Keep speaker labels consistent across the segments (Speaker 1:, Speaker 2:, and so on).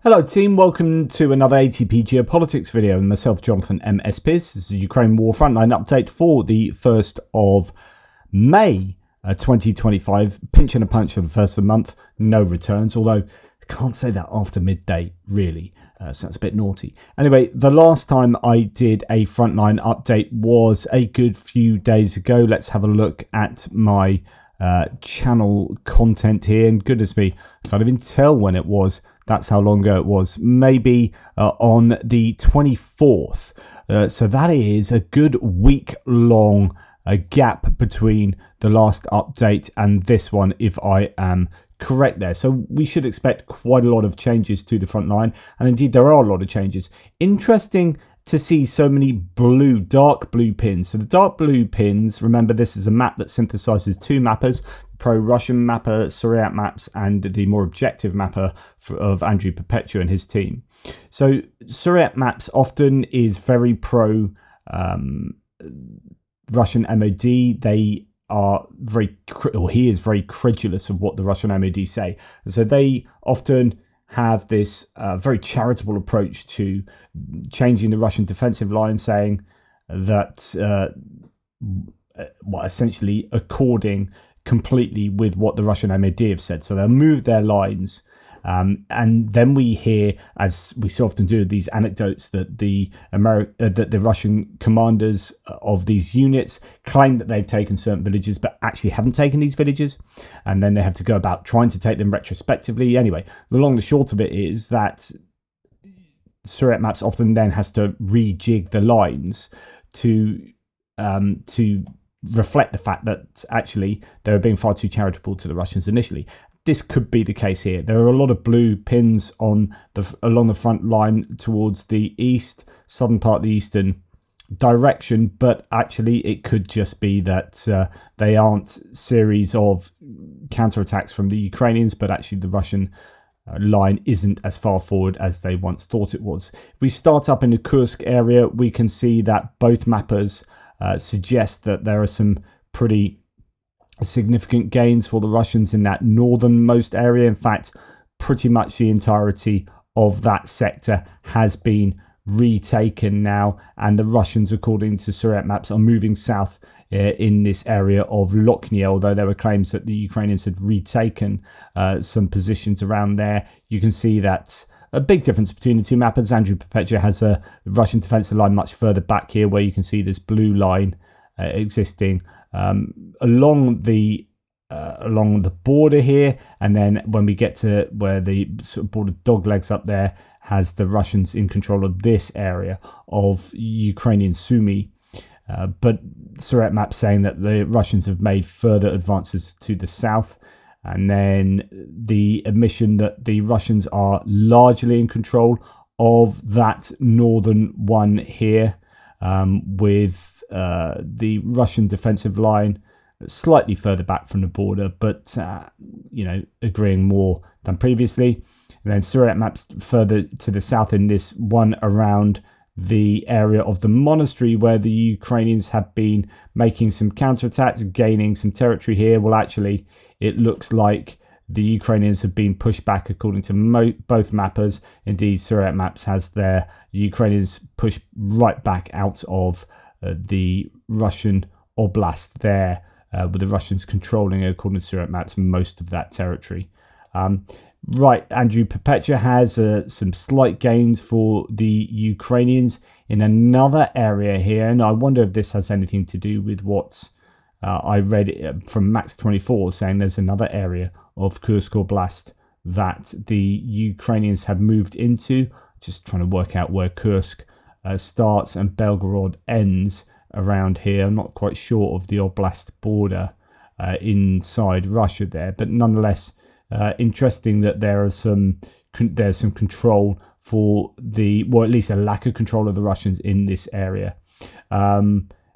Speaker 1: Hello team, welcome to another ATP Geopolitics video with myself, Jonathan M.S. Pearce. This is a Ukraine War Frontline update for the 1st of May 2025. Pinching a punch for the first of the month, no returns, although I can't say that after midday, really, so that's a bit naughty. Anyway, the last time I did a Frontline update was a good few days ago. Let's have a look at my channel content here, and goodness me, I can't even tell when it was. That's how long ago it was. Maybe on the 24th. So that is a good week-long gap between the last update and this one, if I am correct there. So we should expect quite a lot of changes to the front line. And indeed, there are a lot of changes. Interesting to see so many dark blue pins. So the dark blue pins, remember, this is a map that synthesizes two mappers, pro-Russian mapper Suriyat Maps and the more objective mapper of Andriivka and his team. So Suriyat Maps often is very pro Russian MOD. They are he is very credulous of what the Russian MOD say. So they often have this very charitable approach to changing the Russian defensive line, saying that essentially according completely with what the Russian MOD have said. So they'll move their lines, and then we hear, as we so often do, these anecdotes that the Russian commanders of these units claim that they've taken certain villages, but actually haven't taken these villages, and then they have to go about trying to take them retrospectively. Anyway, the long and short of it is that Suriyat Maps often then has to rejig the lines to reflect the fact that actually they were being far too charitable to the Russians initially. This could be the case here. There are a lot of blue pins along the front line towards the southern part of the eastern direction, but actually it could just be that they aren't series of counterattacks from the Ukrainians, but actually the Russian line isn't as far forward as they once thought it was. If we start up in the Kursk area, we can see that both mappers suggest that there are some pretty significant gains for the Russians in that northernmost area. In fact, pretty much the entirety of that sector has been retaken now, and the Russians, according to Suriyat Maps, are moving south in this area of Zarechne, although there were claims that the Ukrainians had retaken some positions around there. You can see that a big difference between the two mappers. Andriivka has a Russian defensive line much further back here, where you can see this blue line existing along the border here, and then when we get to where the sort of border doglegs up there, has the Russians in control of this area of Ukrainian Sumy. But Suriyat Maps saying that the Russians have made further advances to the south. And then the admission that the Russians are largely in control of that northern one here, with the Russian defensive line slightly further back from the border, but agreeing more than previously. And then Suriyat Maps further to the south in this one around the area of the monastery, where the Ukrainians have been making some counterattacks, gaining some territory here. Well, actually, it looks like the Ukrainians have been pushed back according to both mappers. Indeed, Suriyat Maps has their Ukrainians pushed right back out of the Russian Oblast there, with the Russians controlling, according to Suriyat Maps, most of that territory. Right, Andriivka has some slight gains for the Ukrainians in another area here, and I wonder if this has anything to do with what I read from Max24, saying there's another area of Kursk Oblast that the Ukrainians have moved into. Just trying to work out where Kursk starts and Belgorod ends around here. I'm not quite sure of the Oblast border inside Russia there, but nonetheless, interesting that there's some control for at least a lack of control of the Russians in this area.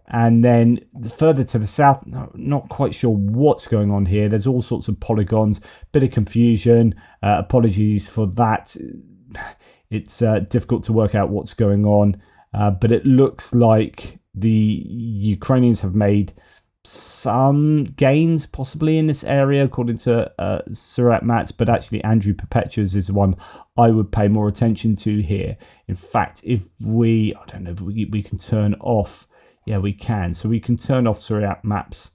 Speaker 1: And then further to the south, not quite sure what's going on here. There's all sorts of polygons, bit of confusion. Apologies for that. It's difficult to work out what's going on, but it looks like the Ukrainians have made some gains possibly in this area, according to Zherebets, but actually Andriivka is the one I would pay more attention to here. In fact, if we, I don't know, we can turn off, yeah, we can. So we can turn off Zherebets,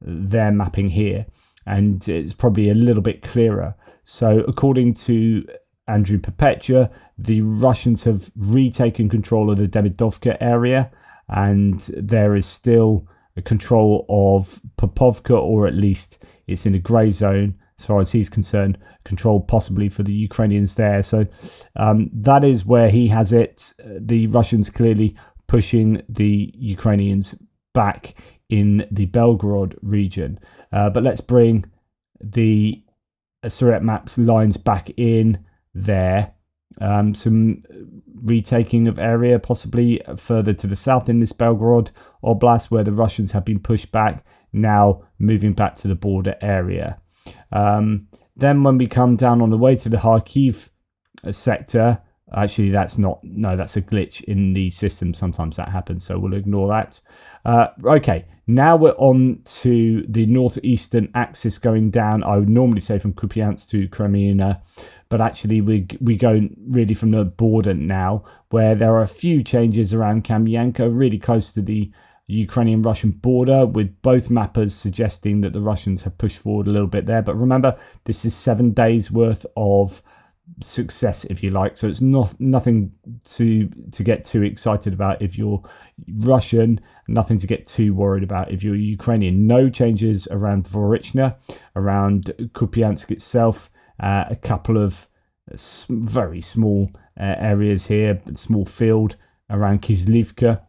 Speaker 1: their mapping here, and it's probably a little bit clearer. So according to Andriivka, the Russians have retaken control of the Demidovka area, and there is still a control of Popovka, or at least it's in a grey zone as far as he's concerned, control possibly for the Ukrainians there. So that is where he has it. The Russians clearly pushing the Ukrainians back in the Belgorod region. But let's bring the Zherebets lines back in there. Some retaking of area possibly further to the south in this Belgorod Oblast, where the Russians have been pushed back, now moving back to the border area. Then when we come down on the way to the Kharkiv sector, actually that's a glitch in the system. Sometimes that happens, so we'll ignore that. Okay, now we're on to the northeastern axis going down. I would normally say from Kupyansk to Kreminna, but actually we go really from the border now, where there are a few changes around Kamyanka, really close to the Ukrainian-Russian border, with both mappers suggesting that the Russians have pushed forward a little bit there. But remember, this is 7 days worth of success, if you like, so it's nothing to get too excited about if you're Russian, nothing to get too worried about if you're Ukrainian. No changes around Zarechne, around Kupyansk itself, a couple of very small areas here, small field around Kislivka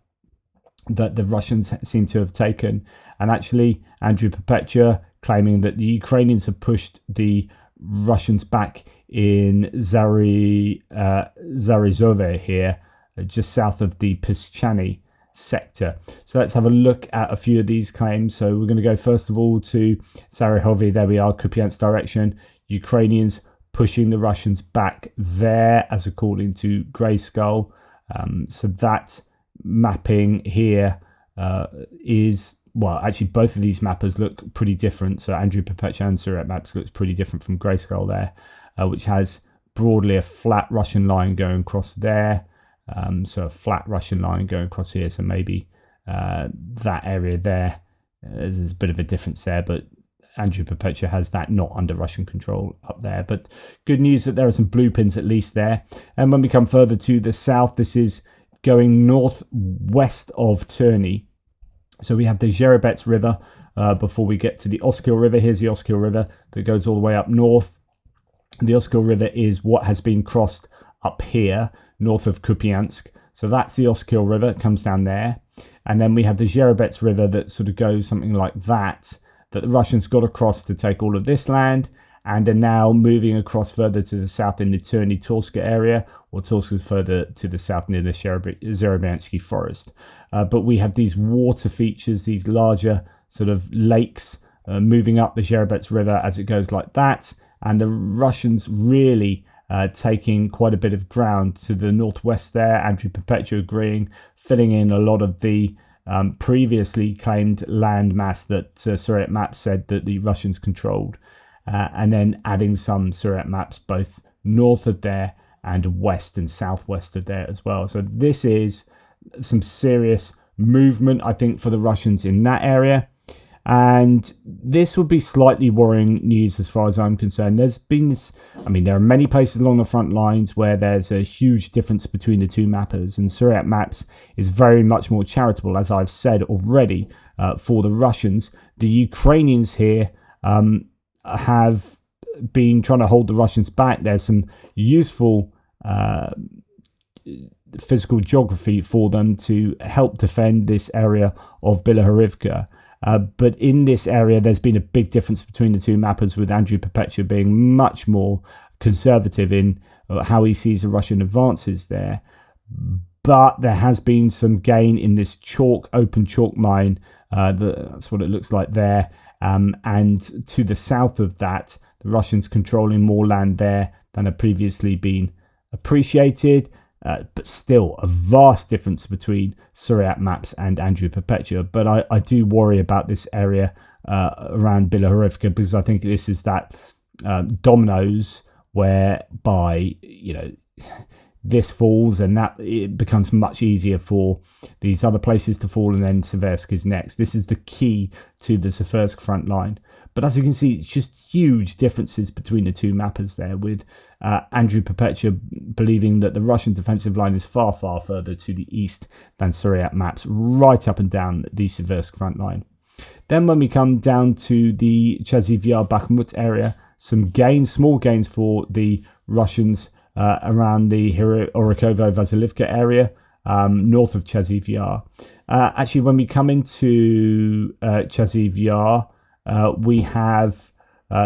Speaker 1: that the Russians seem to have taken. And actually Andriivka claiming that the Ukrainians have pushed the Russians back in Zagryzove here, just south of the Pischany sector. So let's have a look at a few of these claims. So we're going to go first of all to Zarechne. There we are, Kupyansk direction. Ukrainians pushing the Russians back there, as according to Grayskull. So that mapping here is, well, actually both of these mappers look pretty different. So Andriivka and Zherebets looks pretty different from Grayskull there, which has broadly a flat Russian line going across there. So a flat Russian line going across here. So maybe that area there, there's a bit of a difference there, but Andriivka has that not under Russian control up there. But good news that there are some blue pins at least there. And when we come further to the south, this is going northwest of Terny. So we have the Zherebets River before we get to the Oskil River. Here's the Oskil River that goes all the way up north. The Oskil River is what has been crossed up here, north of Kupyansk. So that's the Oskil River, it comes down there. And then we have the Zherebets River that sort of goes something like that the Russians got across to take all of this land, and are now moving across further to the south in the Terny Torsk area, or Torsk is further to the south near the Zherebets forest. But we have these water features, these larger sort of lakes moving up the Zherebets River as it goes like that, and the Russians really taking quite a bit of ground to the northwest there. Andriivka agreeing, filling in a lot of the previously claimed land mass that Zherebets said that the Russians controlled, and then adding some Zherebets both north of there and west and southwest of there as well. So this is some serious movement, I think, for the Russians in that area. And this would be slightly worrying news as far as I'm concerned. There's been this, I mean, there are many places along the front lines where there's a huge difference between the two mappers, and Zherebets is very much more charitable, as I've said already, for the Russians. The Ukrainians here have been trying to hold the Russians back. There's some useful physical geography for them to help defend this area of Bilohorivka. But in this area, there's been a big difference between the two mappers, with Andriivka being much more conservative in how he sees the Russian advances there. But there has been some gain in this open chalk mine. That's what it looks like there. And to the south of that, the Russians controlling more land there than had previously been appreciated. but still a vast difference between Suryat maps and Andriivka. But I do worry about this area around Bilohorivka, because I think this is that dominoes whereby, this falls and that it becomes much easier for these other places to fall, and then Siversk is next. This is the key to the Siversk front line. But as you can see, it's just huge differences between the two mappers there, with Andriivka believing that the Russian defensive line is far, far further to the east than Suryat maps, right up and down the Siversk front line. Then when we come down to the Chasiv Yar Bakhmut area, some gains, small gains for the Russians around the Orikovo-Vasilivka area, north of Chasiv Yar. Actually, when we come into Chasiv Yar, we have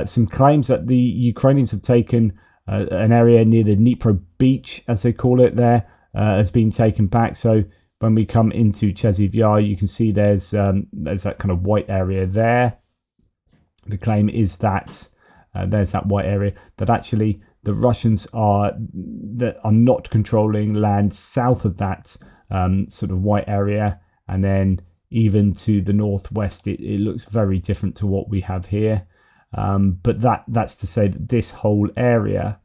Speaker 1: some claims that the Ukrainians have taken an area near the Dnieper beach, as they call it there, has been taken back. So when we come into Chasiv Yar, you can see there's that kind of white area there. The claim is that there's that white area, that actually the Russians are not controlling land south of that sort of white area, and then even to the northwest it looks very different to what we have here. But that's to say that this whole area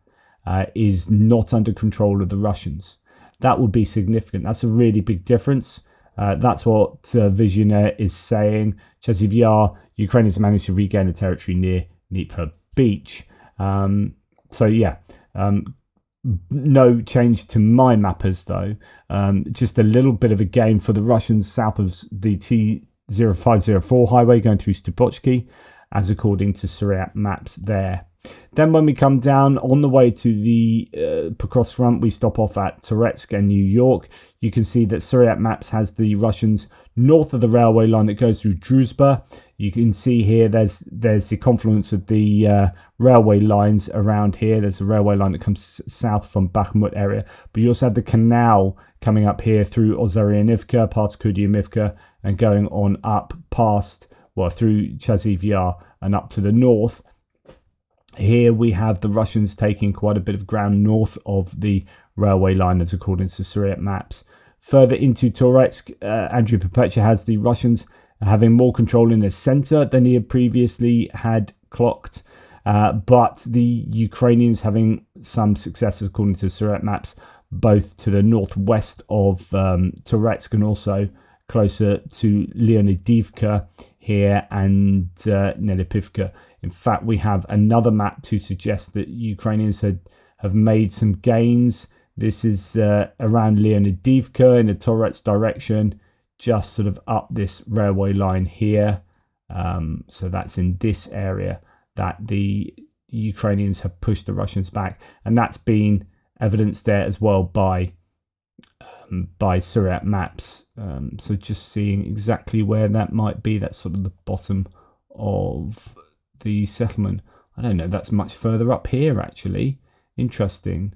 Speaker 1: is not under control of the Russians. That would be significant. That's a really big difference. That's what Visionaire is saying. Chasiv Yar, Ukrainians managed to regain the territory near Dnieper beach. So yeah, no change to my mappers though. Just a little bit of a gain for the Russians south of the T0504 highway going through Stupochki, as according to Suryat maps there. Then when we come down on the way to the Pokrovsk front, we stop off at Toretsk and Niu-York. You can see that Suryat maps has the Russians north of the railway line that goes through Druzhba. You can see here there's the confluence of the railway lines around here. There's a railway line that comes south from Bakhmut area, but you also have the canal coming up here through Ozarianivka, past Kudyamivka, and going on up past, through Chasiv Yar and up to the north. Here we have the Russians taking quite a bit of ground north of the railway line, as according to Suryat maps. Further into Toretsk, Andriivka has the Russians having more control in the centre than he had previously had clocked, but the Ukrainians having some success, according to Suryat maps, both to the northwest of Toretsk and also closer to Leonidivka here and Nelipivka. In fact, we have another map to suggest that Ukrainians have made some gains. This is around Leonidivka in the Toretsk direction, just sort of up this railway line here. So that's in this area that the Ukrainians have pushed the Russians back, and that's been evidenced there as well by Suryat maps. So just seeing exactly where that might be, that's sort of the bottom of the settlement. I don't know, that's much further up here actually. Interesting.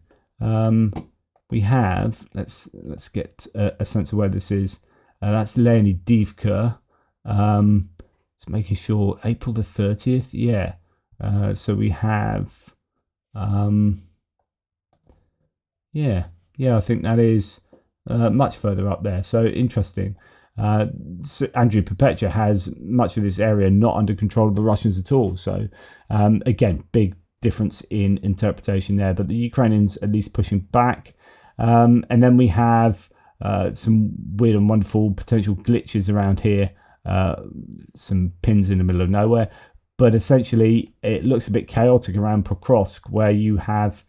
Speaker 1: We have, let's get a sense of where this is. That's Leonidivka. Just making sure, April the 30th. Yeah. So we have, yeah, I think that is much further up there. So interesting. So Andriivka has much of this area not under control of the Russians at all. So again, big difference in interpretation there, but the Ukrainians at least pushing back. And then we have some weird and wonderful potential glitches around here, some pins in the middle of nowhere, but essentially it looks a bit chaotic around Pokrovsk, where you have,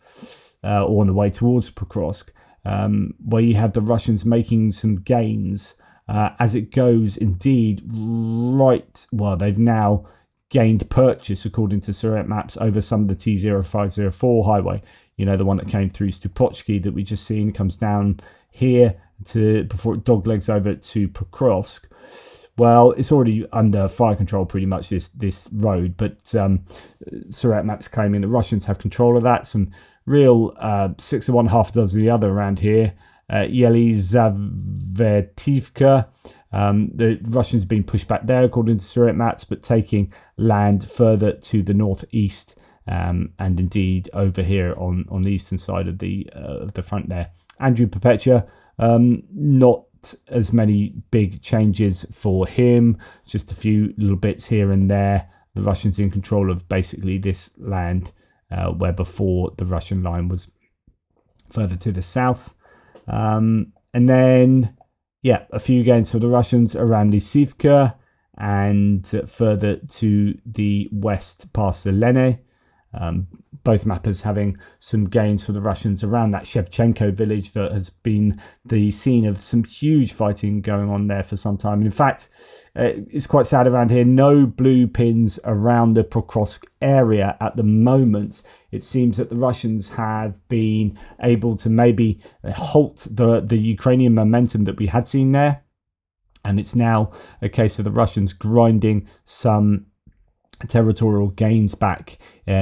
Speaker 1: or on the way towards Pokrovsk, where you have the Russians making some gains as it goes indeed right. Well, they've now gained purchase, according to Suryat maps, over some of the T0504 highway. You know, the one that came through Stupochki that we just seen, comes down here before it doglegs over to Pokrovsk. Well, it's already under fire control pretty much, this road, but Suryat maps claiming the Russians have control of that. Some real 6 of one, half a dozen of the other around here. Yelizavetivka, the Russians being pushed back there, according to Suryat maps, but taking land further to the northeast and indeed over here on the eastern side of the front there. Andriivka, not as many big changes for him, just a few little bits here and there. The Russians in control of basically this land, where before the Russian line was further to the south. And then, yeah, a few gains for the Russians around Lisivka and further to the west past Zarechne. Both mappers having some gains for the Russians around that Shevchenko village that has been the scene of some huge fighting going on there for some time. In fact, it's quite sad around here. No blue pins around the Pokrovsk area at the moment. It seems that the Russians have been able to maybe halt the Ukrainian momentum that we had seen there. And it's now a case of the Russians grinding some territorial gains back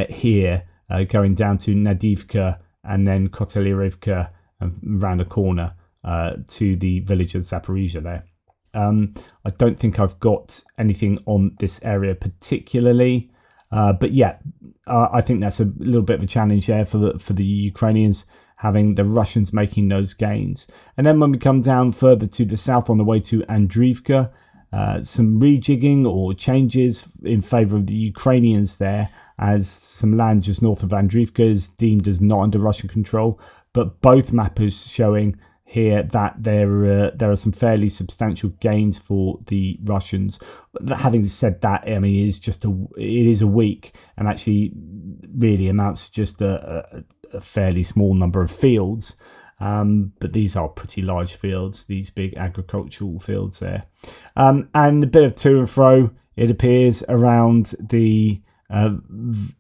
Speaker 1: here, going down to Nadivka and then Kotelyrivka around the corner to the village of Zaporizhzhia there. I don't think I've got anything on this area particularly, but yeah, I think that's a little bit of a challenge there for the Ukrainians, having the Russians making those gains. And then when we come down further to the south on the way to Andriivka, some rejigging or changes in favour of the Ukrainians there, as some land just north of Andriivka is deemed as not under Russian control. But both mappers showing here that there are some fairly substantial gains for the Russians. Having said that, I mean, it is a week, and actually really amounts to just a fairly small number of fields. But these are pretty large fields, these big agricultural fields there. And a bit of to and fro, it appears, around the Vuhledar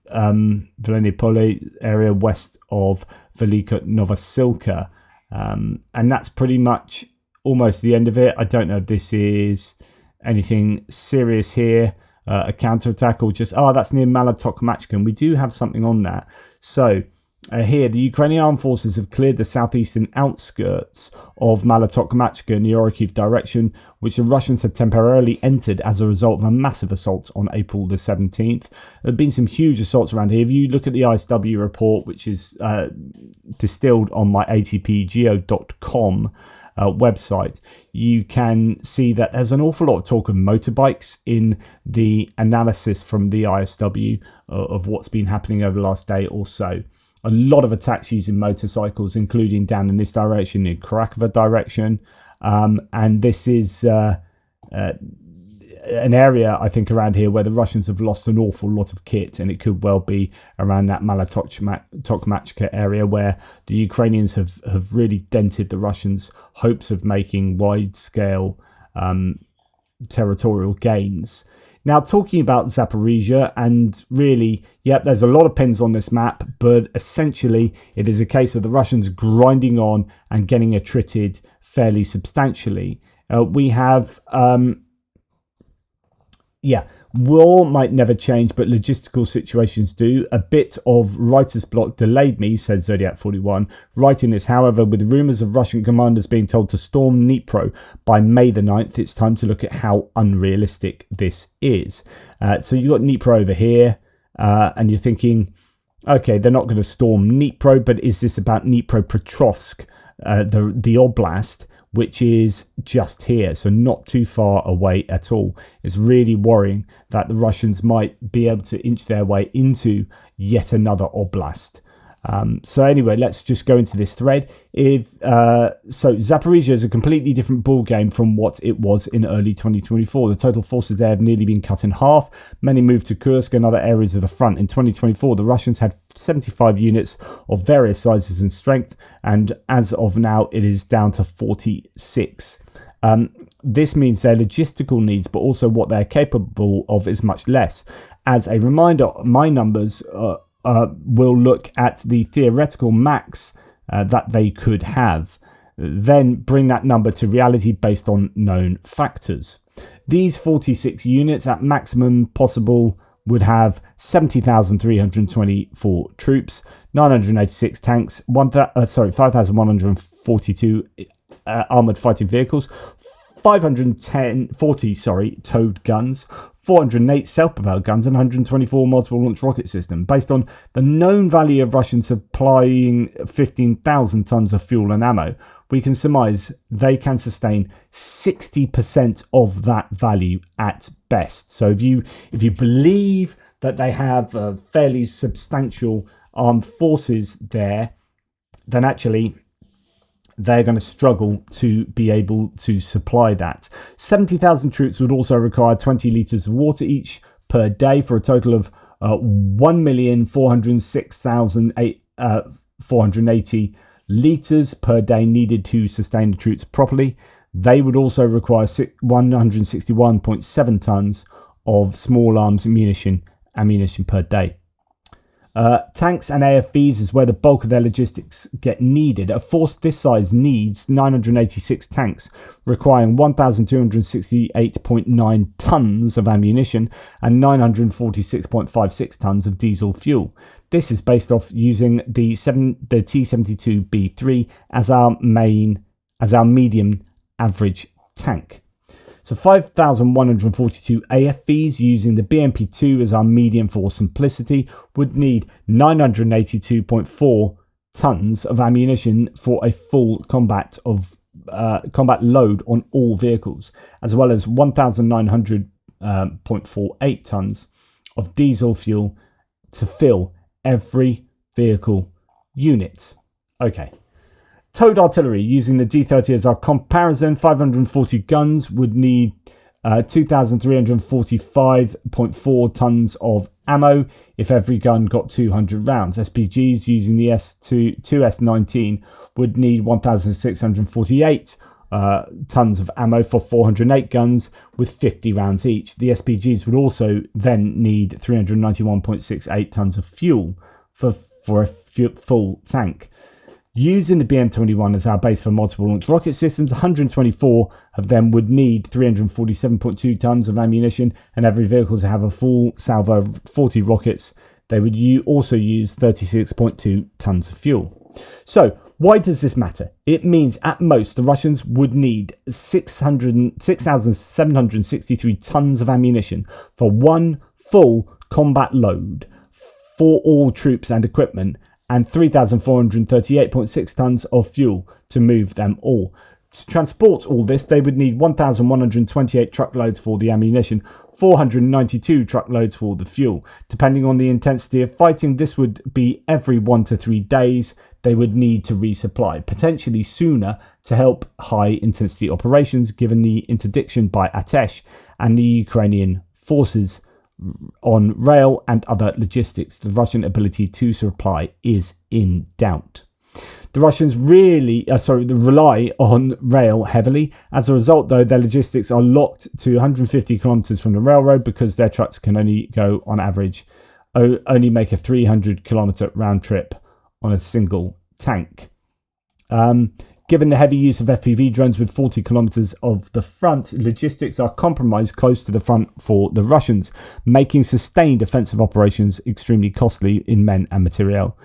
Speaker 1: area west of Velika Novosilka. And that's pretty much almost the end of it. I don't know if this is anything serious here, a counterattack, or just, that's near Tokmachka, and we do have something on that. So here, the Ukrainian armed forces have cleared the southeastern outskirts of Tokmachka in the Kharkiv direction, which the Russians had temporarily entered as a result of a massive assault on April the 17th. There have been some huge assaults around here. If you look at the ISW report, which is distilled on my ATPGEO.com website, you can see that there's an awful lot of talk of motorbikes in the analysis from the ISW of what's been happening over the last day or so. A lot of attacks using motorcycles, including down in this direction, in Kharkiv direction. And this is an area, I think, around here where the Russians have lost an awful lot of kit, and it could well be around that Tokmachka area where the Ukrainians have really dented the Russians' hopes of making wide-scale territorial gains. Now, talking about Zaporizhzhia, and really, yep, there's a lot of pins on this map, but essentially it is a case of the Russians grinding on and getting attrited fairly substantially. We have, war might never change, but logistical situations do. A bit of writer's block delayed me, said Zodiac41. Writing this, however, with rumours of Russian commanders being told to storm Dnipro by May the 9th, it's time to look at how unrealistic this is. So you've got Dnipro over here, and you're thinking, okay, they're not going to storm Dnipro, but is this about Dnipropetrovsk, the Oblast, which is just here, so not too far away at all? It's really worrying that the Russians might be able to inch their way into yet another oblast. So anyway, let's just go into this thread. So Zaporizhzhia is a completely different ball game from what it was in early 2024. The total forces there have nearly been cut in half. Many moved to Kursk and other areas of the front. In 2024, the Russians had 75 units of various sizes and strength, and as of now, it is down to 46. This means their logistical needs, but also what they're capable of, is much less. As a reminder, my numbers will look at the theoretical max that they could have, then bring that number to reality based on known factors. These 46 units at maximum possible would have 70,324 troops, 986 tanks, 5,142 armoured fighting vehicles, 540 towed guns, 408 self-propelled guns, and 124 multiple launch rocket system. Based on the known value of Russian supplying 15,000 tons of fuel and ammo, we can surmise they can sustain 60% of that value at best. So if you believe that they have fairly substantial armed forces there, then actually they're going to struggle to be able to supply that. 70,000 troops would also require 20 litres of water each per day, for a total of 1,406,480 litres per day needed to sustain the troops properly. They would also require 161.7 tonnes of small arms ammunition per day. Tanks and AFVs is where the bulk of their logistics get needed. A force this size needs 986 tanks, requiring 1,268.9 tonnes of ammunition and 946.56 tonnes of diesel fuel. This is based off using the T-72B3 as our medium average tank. So 5,142 AFVs using the BMP-2 as our medium for simplicity would need 982.4 tonnes of ammunition for a full combat load on all vehicles, as well as 1,900.48 tonnes of diesel fuel to fill every vehicle unit. Okay. Towed artillery using the D30 as our comparison, 540 guns would need 2,345.4 tonnes of ammo if every gun got 200 rounds. SPGs using the S2S19 would need 1,648 tonnes of ammo for 408 guns with 50 rounds each. The SPGs would also then need 391.68 tonnes of fuel for a full tank. Using the BM-21 as our base for multiple launch rocket systems, 124 of them would need 347.2 tonnes of ammunition, and every vehicle to have a full salvo of 40 rockets. They would also use 36.2 tonnes of fuel. So, why does this matter? It means at most the Russians would need 6,763 tonnes of ammunition for one full combat load for all troops and equipment, and 3,438.6 tonnes of fuel to move them all. To transport all this, they would need 1,128 truckloads for the ammunition, 492 truckloads for the fuel. Depending on the intensity of fighting, this would be every 1 to 3 days they would need to resupply, potentially sooner to help high-intensity operations, given the interdiction by Atesh and the Ukrainian forces on rail and other logistics. The Russian ability to supply is in doubt. The Russians rely on rail heavily. As a result, though, their logistics are locked to 150 kilometers from the railroad because their trucks can only go, on average, only make a 300 kilometer round trip on a single tank. Given the heavy use of FPV drones with 40 kilometers of the front, logistics are compromised close to the front for the Russians, making sustained offensive operations extremely costly in men and materiel.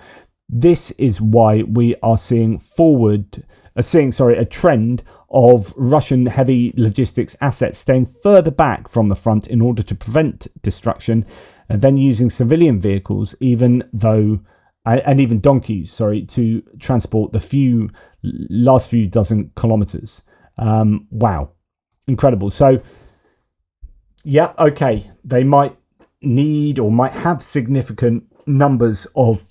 Speaker 1: This is why we are seeing a trend of Russian heavy logistics assets staying further back from the front in order to prevent destruction, and then using civilian vehicles, even donkeys, to transport the last few dozen kilometers. Wow, incredible. So, yeah, okay, they might need or might have significant numbers of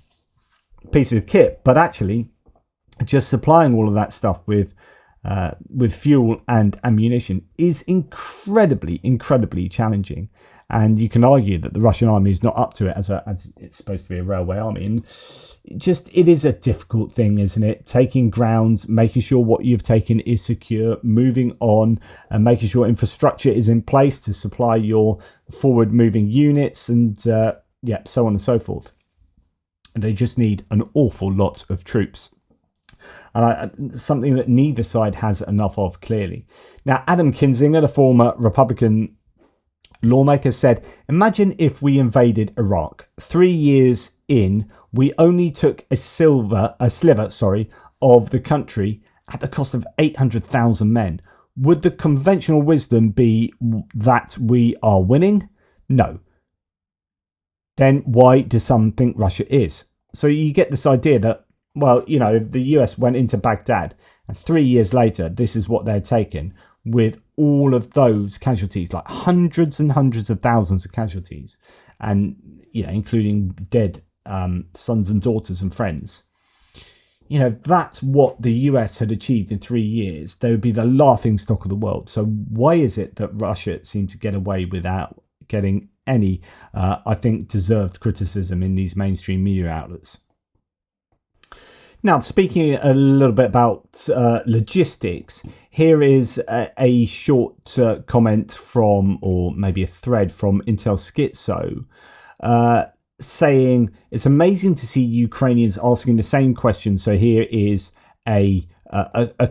Speaker 1: pieces of kit, but actually, just supplying all of that stuff with fuel and ammunition is incredibly challenging. And you can argue that the Russian army is not up to it as it's supposed to be a railway army. And it is a difficult thing, isn't it? Taking grounds, making sure what you've taken is secure, moving on, and making sure infrastructure is in place to supply your forward-moving units, and so on and so forth. And they just need an awful lot of troops. And something that neither side has enough of, clearly. Now, Adam Kinzinger, the former Republican lawmaker, said, "Imagine if we invaded Iraq. 3 years in, we only took a sliver of the country at the cost of 800,000 men. Would the conventional wisdom be that we are winning? No. Then why do some think Russia is? So you get this idea that, well, the US went into Baghdad, and 3 years later, this is what they're taken, with all of those casualties, like hundreds and hundreds of thousands of casualties, and including dead sons and daughters and friends. That's what the US had achieved in 3 years. They would be the laughing stock of the world. So why is it that Russia seemed to get away without getting any, I think, deserved criticism in these mainstream media outlets? Now, speaking a little bit about logistics, here is a short comment from, or maybe a thread from Intel Schizo, saying it's amazing to see Ukrainians asking the same question. So here is a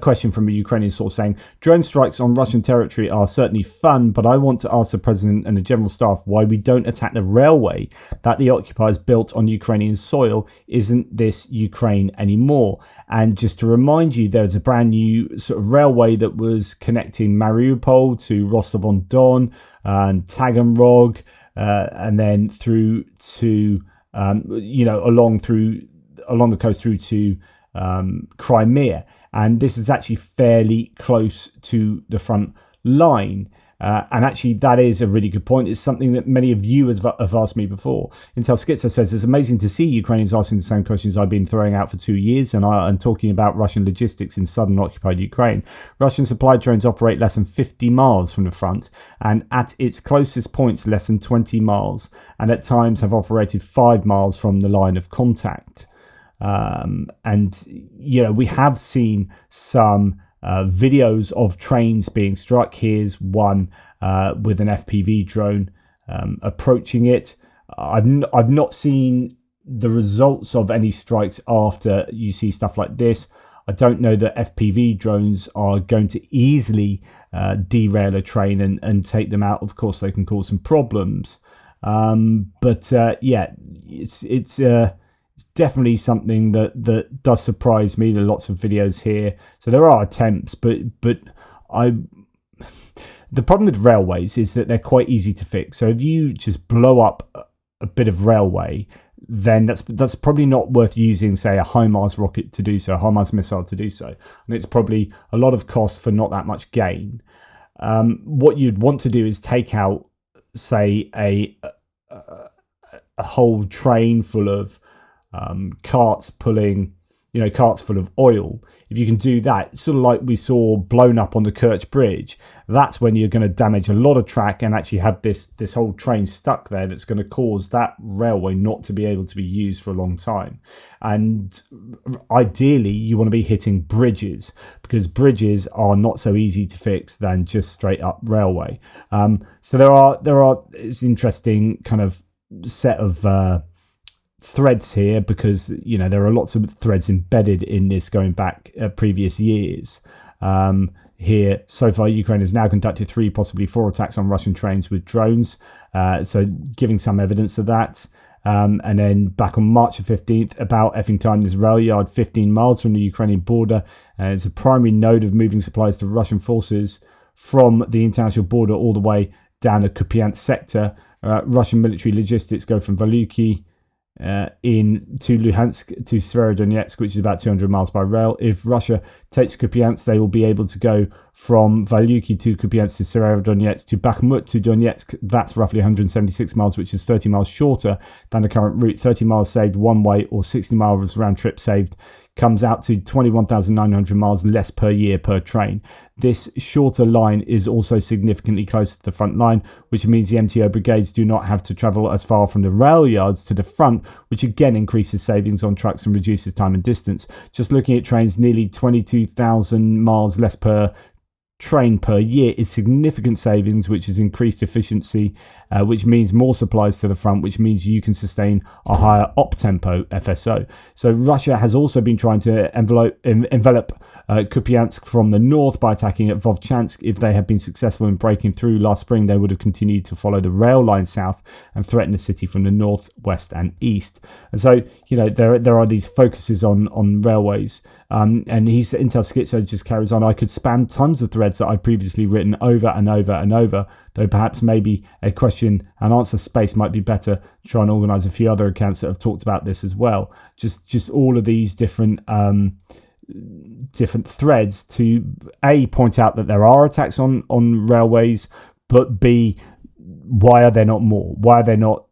Speaker 1: question from a Ukrainian source saying, drone strikes on Russian territory are certainly fun, but I want to ask the president and the general staff why we don't attack the railway that the occupiers built on Ukrainian soil. Isn't this Ukraine anymore? And just to remind you, there's a brand new sort of railway that was connecting Mariupol to Rostov-on-Don and Taganrog, and then through to along the coast through to Crimea. And this is actually fairly close to the front line. And actually, that is a really good point. It's something that many of you have asked me before. Intel Schizo says, it's amazing to see Ukrainians asking the same questions I've been throwing out for 2 years and talking about Russian logistics in southern occupied Ukraine. Russian supply drones operate less than 50 miles from the front, and at its closest points, less than 20 miles, and at times have operated 5 miles from the line of contact. We have seen some videos of trains being struck. Here's one with an FPV drone approaching it. I've not seen the results of any strikes after you see stuff like this. I don't know that FPV drones are going to easily derail a train and take them out. Of course, they can cause some problems. It's definitely something that does surprise me. There are lots of videos here, so there are attempts, but the problem with railways is that they're quite easy to fix. So if you just blow up a bit of railway, then that's probably not worth using, say, a HIMARS rocket to do so, a HIMARS missile to do so, and it's probably a lot of cost for not that much gain. What you'd want to do is take out, say, a whole train full of carts pulling, carts full of oil. If you can do that, sort of like we saw blown up on the Kerch Bridge, that's when you're going to damage a lot of track and actually have this whole train stuck there that's going to cause that railway not to be able to be used for a long time. And ideally, you want to be hitting bridges, because bridges are not so easy to fix than just straight up railway. So there are it's interesting kind of set of threads here, because there are lots of threads embedded in this going back previous years. Here, so far, Ukraine has now conducted 3, possibly 4 attacks on Russian trains with drones, so giving some evidence of that. And then back on March the 15th, about effing time, this rail yard 15 miles from the Ukrainian border, it's a primary node of moving supplies to Russian forces from the international border all the way down the Kupyansk sector. Russian military logistics go from Vuhledar to Luhansk to Severodonetsk, which is about 200 miles by rail. If Russia takes Kupyansk, they will be able to go from Vuhledar to Kupyansk to Severodonetsk to Bakhmut to Donetsk. That's roughly 176 miles, which is 30 miles shorter than the current route. 30 miles saved one way, or 60 miles round trip saved, comes out to 21,900 miles less per year per train. This shorter line is also significantly closer to the front line, which means the MTO brigades do not have to travel as far from the rail yards to the front, which again increases savings on trucks and reduces time and distance. Just looking at trains, nearly 22,000 miles less per train per year is significant savings, which is increased efficiency, which means more supplies to the front, which means you can sustain a higher op tempo FSO. So Russia has also been trying to envelop Kupyansk from the north by attacking at Vovchansk. If they had been successful in breaking through last spring, they would have continued to follow the rail line south and threaten the city from the north, west and east. And so there are these focuses on railways. And Intel Schizo just carries on. I could spam tons of threads that I've previously written over and over and over, though perhaps maybe a question and answer space might be better to try and organize a few other accounts that have talked about this as well. Just all of these different threads to A, point out that there are attacks on railways, but B, why are there not more? Why are there not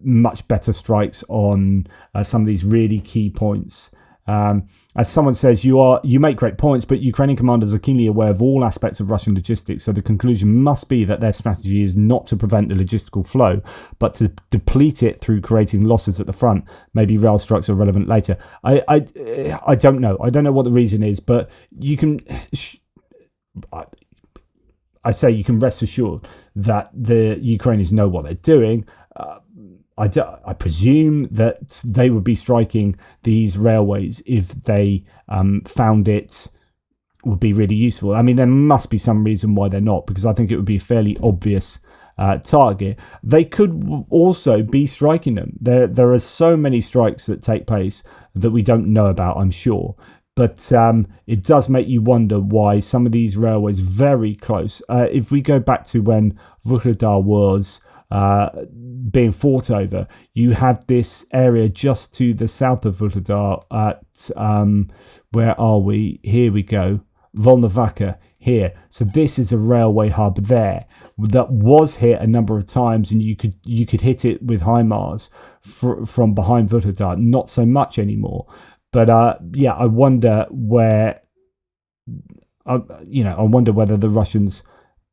Speaker 1: much better strikes on some of these really key points? As someone says, you make great points, but Ukrainian commanders are keenly aware of all aspects of Russian logistics, so the conclusion must be that their strategy is not to prevent the logistical flow, but to deplete it through creating losses at the front. Maybe rail strikes are relevant later. I don't know. I don't know what the reason is, but you can... I say you can rest assured that the Ukrainians know what they're doing. I presume that they would be striking these railways if they found it would be really useful. I mean, there must be some reason why they're not, because I think it would be a fairly obvious target. They could also be striking them. There are so many strikes that take place that we don't know about, I'm sure. But it does make you wonder why some of these railways very close. If we go back to when Vuhledar was being fought over, you have this area just to the south of Vuhledar at where are we? Here we go, Volnovaka here. So this is a railway hub there that was hit a number of times, and you could hit it with HIMARS from behind Vuhledar. Not so much anymore. But I wonder where. I wonder whether the Russians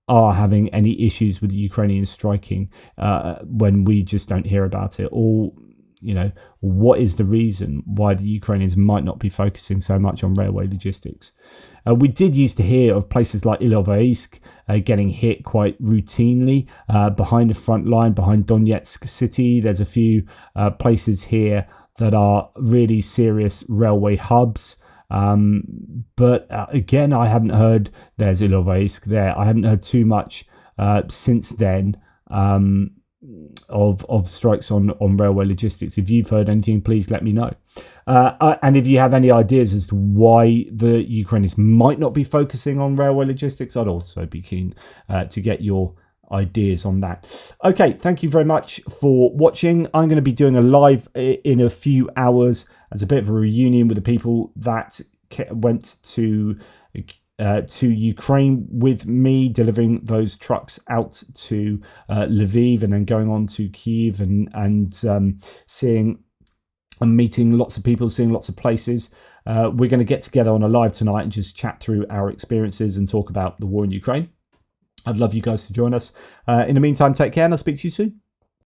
Speaker 1: are having any issues with the Ukrainians striking when we just don't hear about it, or what is the reason why the Ukrainians might not be focusing so much on railway logistics. We did used to hear of places like Ilovaisk getting hit quite routinely behind the front line, behind Donetsk city. There's a few places here that are really serious railway hubs. But again, I haven't heard, there's Ilovaisk there, I haven't heard too much since then of strikes on railway logistics. If you've heard anything, please let me know. And if you have any ideas as to why the Ukrainians might not be focusing on railway logistics, I'd also be keen to get your ideas on that. Okay, thank you very much for watching. I'm going to be doing a live in a few hours as a bit of a reunion with the people that went to Ukraine with me, delivering those trucks out to Lviv and then going on to Kyiv and seeing and meeting lots of people, seeing lots of places. We're going to get together on a live tonight and just chat through our experiences and talk about the war in Ukraine. I'd love you guys to join us. In the meantime, take care and I'll speak to you soon.